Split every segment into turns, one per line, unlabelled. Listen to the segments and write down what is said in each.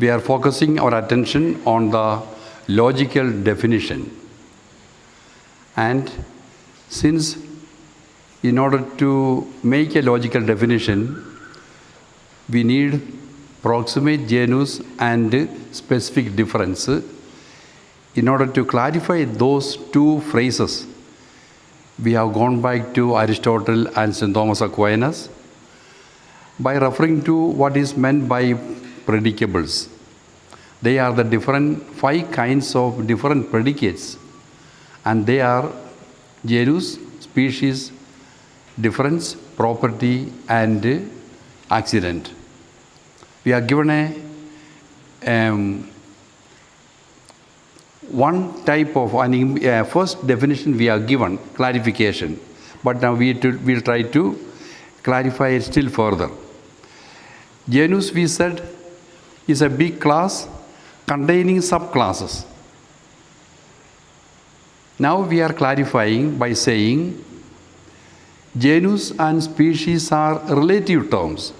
we are focusing our attention on the logical definition. And since in order to make a logical definition, we need proximate genus and specific difference. In order to clarify those two phrases, we have gone back to Aristotle and St. Thomas Aquinas by referring to what is meant by predicables. They are the different 5 kinds of different predicates, and they are genus, species, difference, property, and accident. We are given one type of first definition we are given, clarification, but now we'll try to clarify it still further. Genus, we said, is a big class containing subclasses. Now we are clarifying by saying genus and species are relative terms,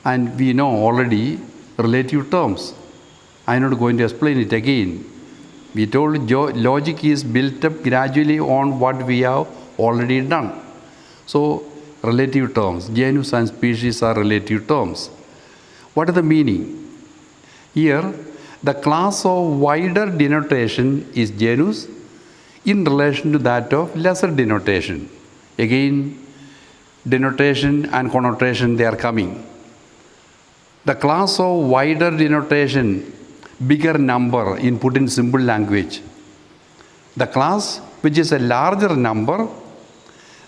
and we know already relative terms. I'm not going to explain it again. We told logic is built up gradually on what we have already done. So, relative terms, genus and species are relative terms. What is the meaning? Here, the class of wider denotation is genus in relation to that of lesser denotation. Again, denotation and connotation, they are coming. The class of wider denotation, bigger number in put in simple language. The class which is a larger number,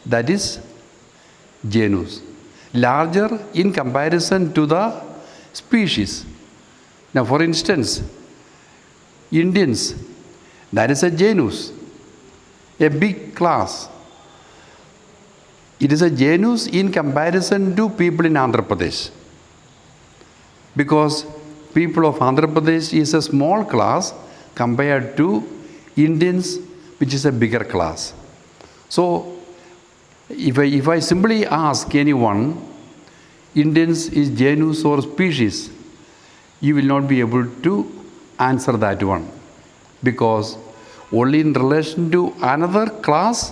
that is genus. Larger in comparison to the species. Now for instance, Indians, that is a genus, a big class. It is a genus in comparison to people in Andhra Pradesh. Because people of Andhra Pradesh is a small class compared to Indians, which is a bigger class. So, if I simply ask anyone, Indians is genus or species, you will not be able to answer that one. Because only in relation to another class,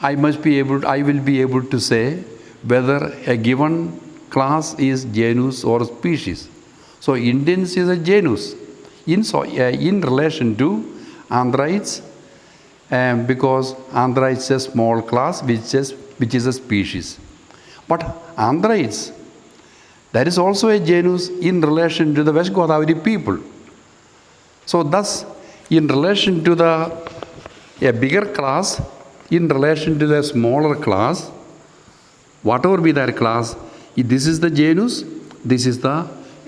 I will be able to say whether a given class is genus or species. So Indians is a genus in relation to Andhrites, because Andhrites is a small class which is a species. But Andhrites, that is also a genus in relation to the West Godavari people. So thus, in relation to a bigger class, in relation to the smaller class, whatever be that class, this is the genus, this is the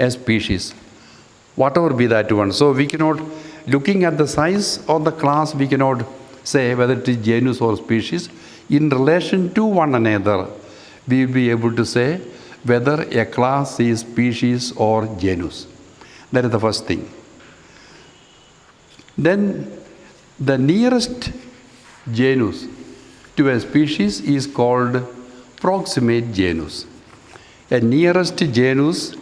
species, whatever be that one. So we cannot, looking at the size of the class, we cannot say whether it is genus or species. In relation to one another, we will be able to say whether a class is species or genus. That is the first thing. Then the nearest genus to a species is called proximate genus. A nearest genus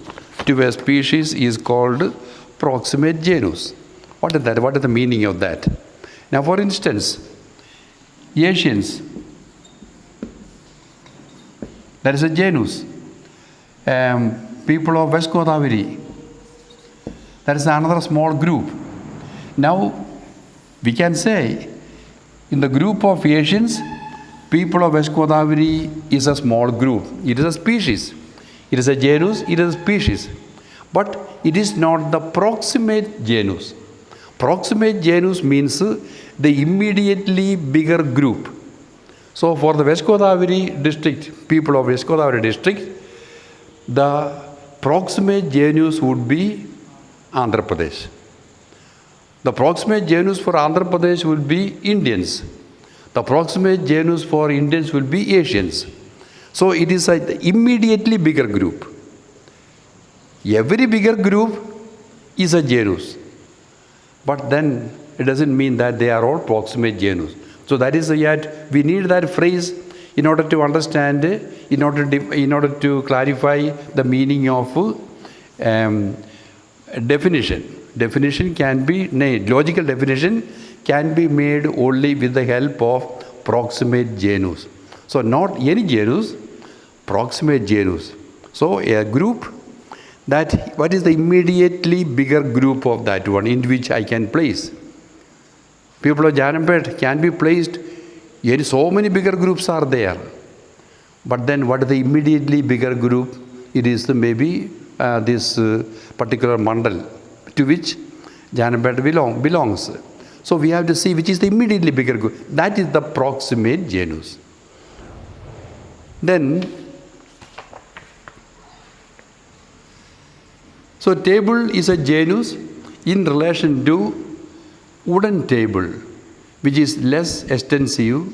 to a species is called proximate genus. What is that? What is the meaning of that? Now, for instance, Asians, that is a genus. People of West Godavari, that is another small group. Now, we can say in the group of Asians, people of West Godavari is a small group. It is a species. It is a genus, it is a species. But it is not the proximate genus. Proximate genus means the immediately bigger group. So for the West Godavari district, people of West Godavari district, the proximate genus would be Andhra Pradesh. The proximate genus for Andhra Pradesh will be Indians. The proximate genus for Indians will be Asians. So it is an immediately bigger group. Every bigger group is a genus. But then it doesn't mean that they are all proximate genus. So that is yet we need that phrase in order to understand, in order to clarify the meaning of definition can be, logical definition can be made only with the help of proximate genus. So not any genus, proximate genus. So a group that, what is the immediately bigger group of that one in which I can place? People of Janampet can be placed, so many bigger groups are there. But then what is the immediately bigger group? It is maybe this particular mandal to which Janampet belongs. So we have to see which is the immediately bigger group. That is the proximate genus. Then, so table is a genus in relation to wooden table, which is less extensive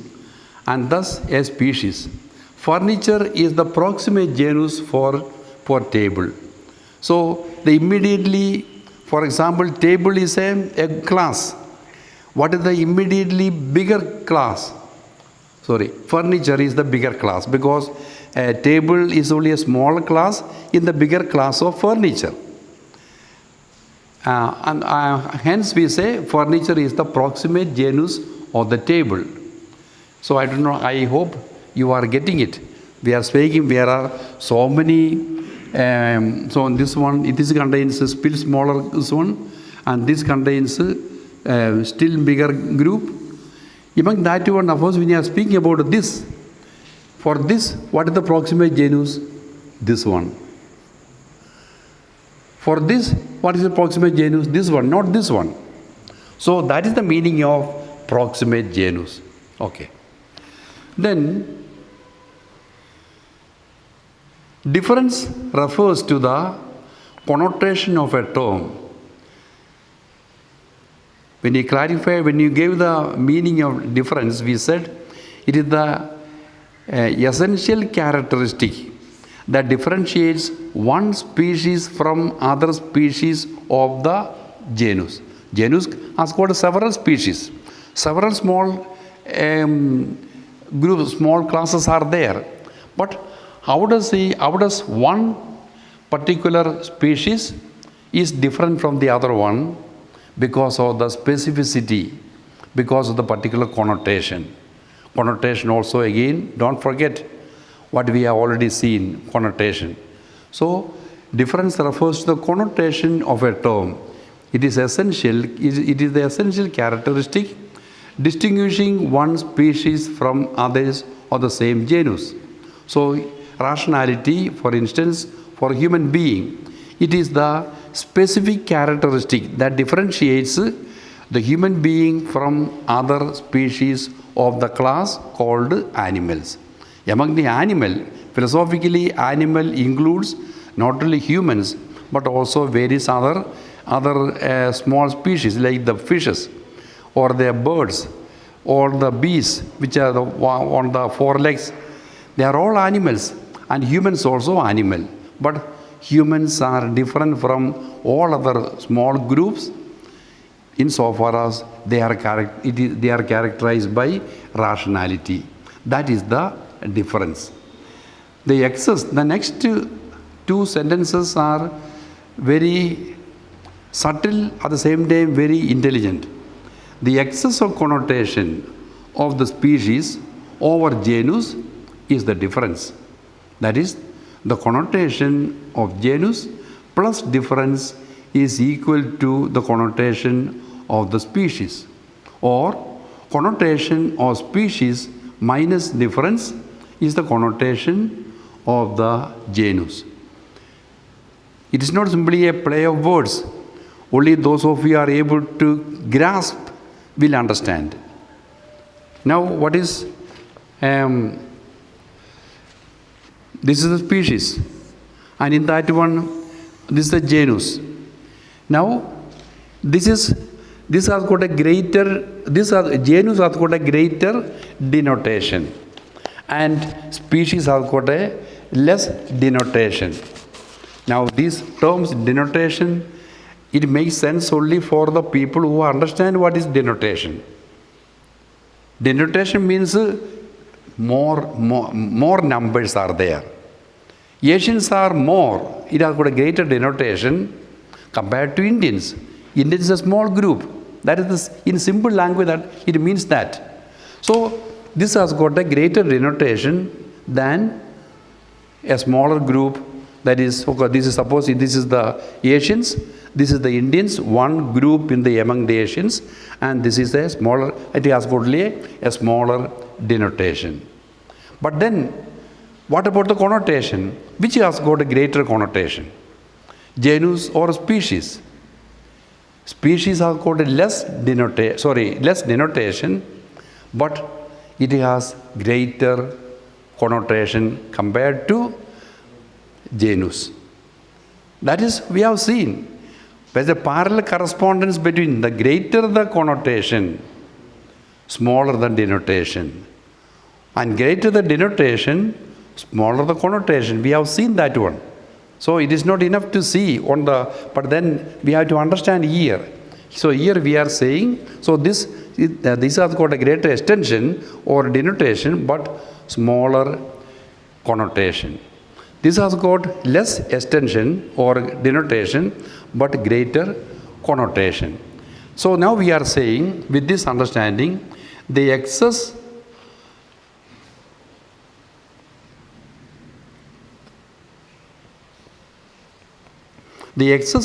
and thus a species. Furniture is the proximate genus for table. So the immediately, for example, table is a class. What is the immediately bigger class? Furniture is the bigger class, because a table is only a small class in the bigger class of furniture. Hence we say furniture is the proximate genus of the table. So I don't know, I hope you are getting it. We are speaking, there are so many, so in this one, this contains a still smaller this one, and this contains still bigger group. Among that one, of course, when you are speaking about this, for this, what is the proximate genus? This one. For this, what is the proximate genus? This one, not this one. So that is the meaning of proximate genus. Okay. Then, difference refers to the connotation of a term. When you clarify, when you gave the meaning of difference, we said it is the essential characteristic that differentiates one species from other species of the genus. Genus has got several species. Several small groups, small classes are there. But how does one particular species is different from the other one? Because of the specificity, because of the particular connotation. Connotation also, again, don't forget what we have already seen, connotation. So, difference refers to the connotation of a term. It is essential, it is the essential characteristic distinguishing one species from others of the same genus. So, rationality, for instance, for a human being, it is the specific characteristic that differentiates the human being from other species of the class called animals. Among the animal, philosophically, animal includes not only humans but also various other small species like the fishes or the birds or the bees which are on the four legs. They are all animals, and humans also animal. But humans are different from all other small groups insofar as they are characterized by rationality. That is the difference. The next two sentences are very subtle, at the same time very intelligent. The excess of connotation of the species over genus is the difference. That is, the connotation of genus plus difference is equal to the connotation of the species, or connotation of species minus difference is the connotation of the genus. It is not simply a play of words. Only those of you are able to grasp will understand. Now, what is this is the species, and in that one, this is the genus. Now, genus has got a greater denotation, and species has got a less denotation. Now, these terms, denotation, it makes sense only for the people who understand what is denotation. Denotation means more numbers are there. Asians are more, it has got a greater denotation. compared to Indians. Indians is a small group. That is this, in simple language that it means that. So this has got a greater denotation than a smaller group. That is, okay, this is suppose this is the Asians, this is the Indians, one group among the Asians, and this is a smaller, it has got a smaller denotation. But then, what about the connotation? Which has got a greater connotation? Genus or species? Species has got a less denotation, but it has greater connotation compared to genus. That is, we have seen. There's a parallel correspondence between the greater the connotation, smaller the denotation. And greater the denotation, smaller the connotation. We have seen that one. So it is not enough to see on the, but then we have to understand here. So here we are saying, so this has got a greater extension or denotation, but smaller connotation. This has got less extension or denotation, but greater connotation. So now we are saying, with this understanding, the excess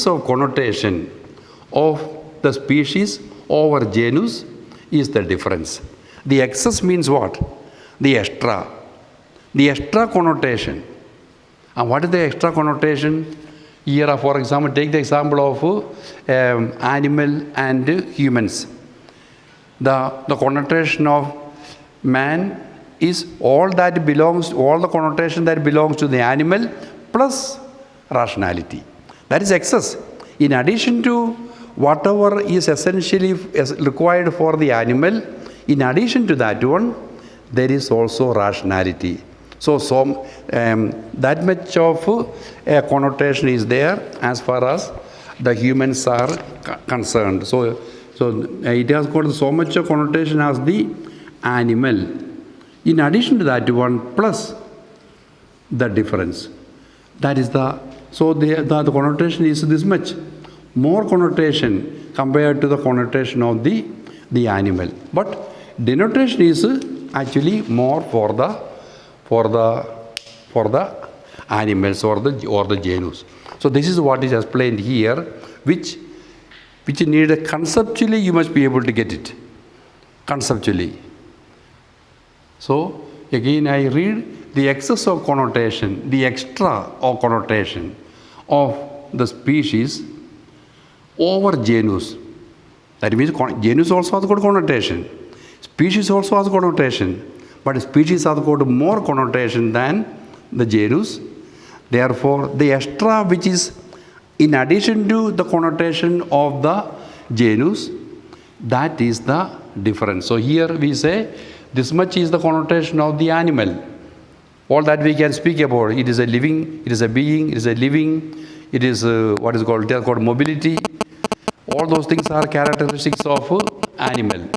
of connotation of the species over genus is the difference. The excess means what? The extra connotation. And what is the extra connotation? Here, for example, take the example of animal and humans. The connotation of man is all the connotation that belongs to the animal plus rationality. That is excess. In addition to whatever is essentially required for the animal, in addition to that one, there is also rationality. So that much of a connotation is there as far as the humans are concerned. So it has got so much of connotation as the animal. In addition to that one, plus the difference. That is the connotation is this much. More connotation compared to the connotation of the animal. But denotation is actually more for the animals or the genus. So this is what is explained here, which need conceptually you must be able to get it. Conceptually. So again I read the excess of connotation, the extra of connotation of the species over genus. That means genus also has got connotation. Species also has connotation. But species has got more connotation than the genus. Therefore, the extra which is in addition to the connotation of the genus, that is the difference. So here we say this much is the connotation of the animal. All that we can speak about. It is a living, it is a being, it is a living, it is what is called mobility. All those things are characteristics of animal.